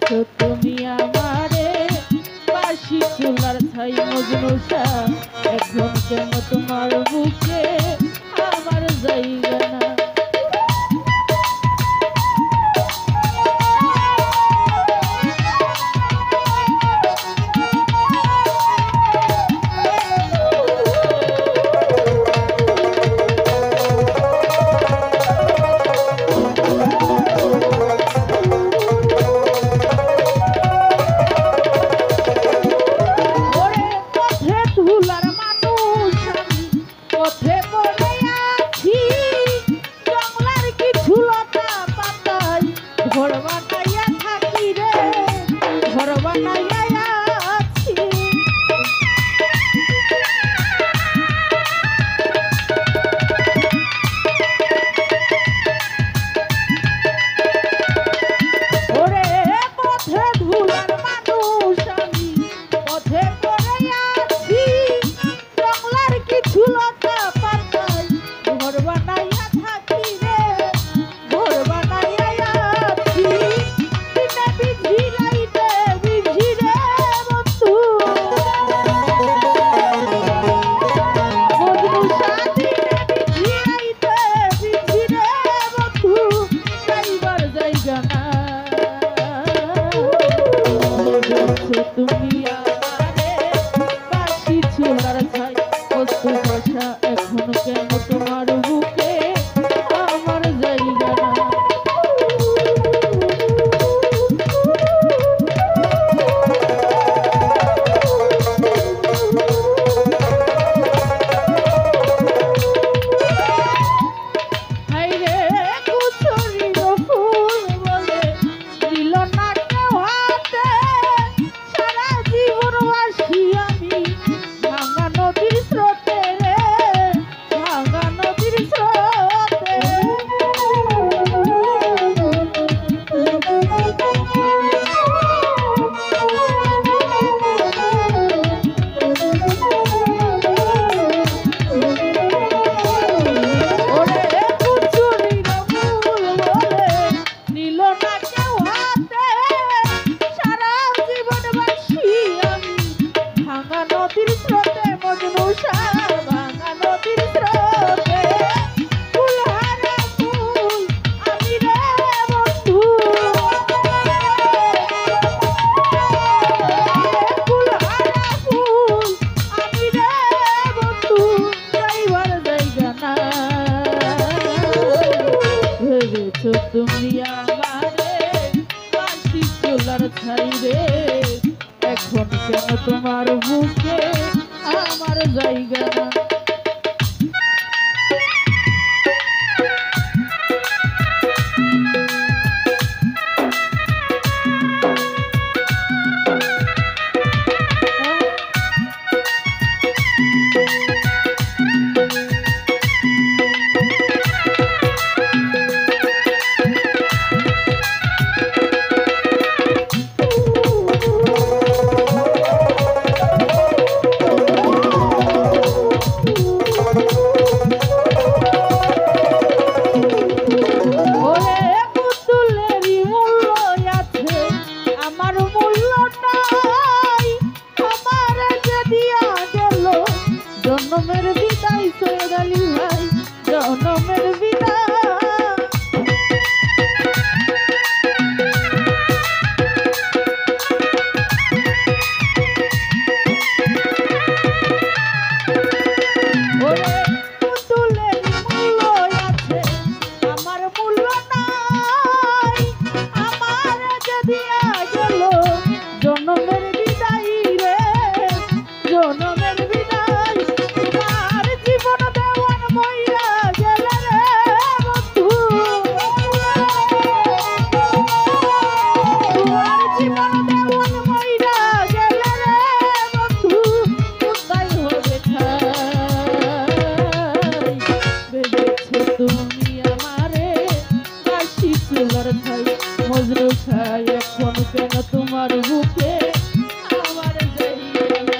ভেবেছো তুমি আমারে বাসি চুলার ছাই মজনু শাহ, এখন কেন তোমার বুকে আমার জায়গা না? ঘর বানাইয়া থাকি রে, ঘর বানাইয়া আছি। ওরে পথে ধুলার মানুষ আমি, পথে পড়ে আছি, জংলার কিছু লতা পাতাই ঘর বানাইয়া থাকি রে, ঘর বানাইয়া আছি। দিনে বিঝি রাইতে বিঝি রে বন্ধু, মজনু শাহ দিনে বিঝি রাইতে বিঝি রে বন্ধু, যাইবার জায়গা না। ভেবেছো তুমি আমারে বাসি চুলার ছাই মজনু শাহ, এখন কেন তোমার বুকে আমার জায়গা না? হাইরে কুচুরির ফুল বলে দিল না কেউ হাতে, সারা জীবন বাসি আমি ভাঙা নদীর স্রোতে রে, ভাঙা নদীর স্রোতে। ওরে কুচুরির ফুল বলে নিল না কেউ হাতে, সারা জীবন বাসি আমি ভাঙা নদীর স্রোতে, মজনু শাহ ভাঙা নদীর স্রোতে। ফুলহারা ফুল আমি রে বন্ধু, ফুলহারা ফুল আমি রে বন্ধু, যাইবার জায়গা না। ভেবেছো তুমি আমারে বাসি চুলার ছাই রে, এখন কেন তোমার বুকে আমার জায়গা না? ওরে পুতুলেরই মূল্য আছে, আমার মূল্য নাই, আমার যে দিয়া গেল জন্মের বিদায়, সৈয়দ আলী ভাই জন্মের বিদায়। ওরে পুতুলেরই মূল্য আছে, আমার মূল্য নাই, আমার যে দিয়া গেল জন্মের বিদায় রে, জন্মের বিদায়। তোমার জীবন দেওয়ান মইরা গেলে রে বন্ধু, তোমার জীবন দেওয়ান মইরা গেলে রে বন্ধু, কোথায় হবে ঠাই? ভেবেছো তুমি আমারে বাসি চুলার ছাই মজনু শাহ, এখন কেন তোমার বুকে আমার জায়গা না?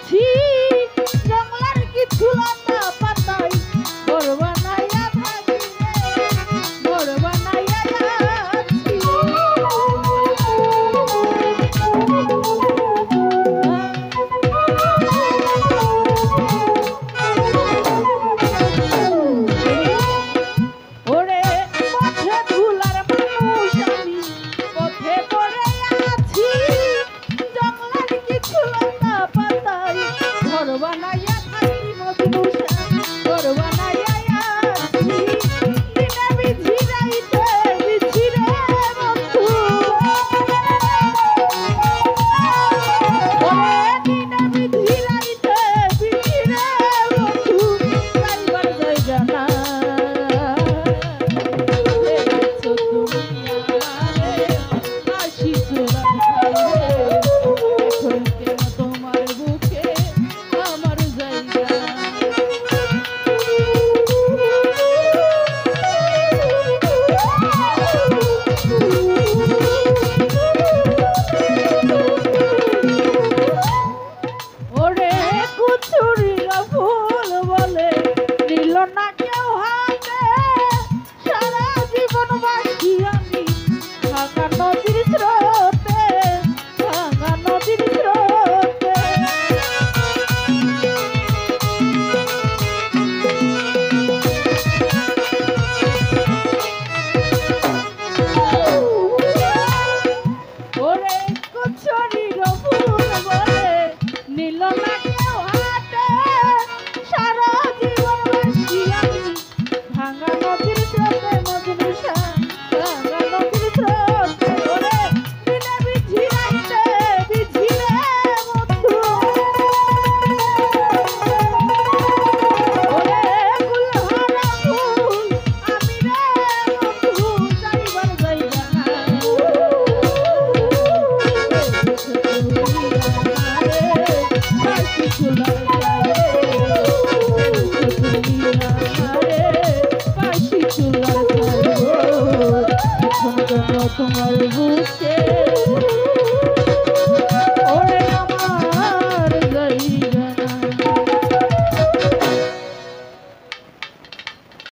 ছি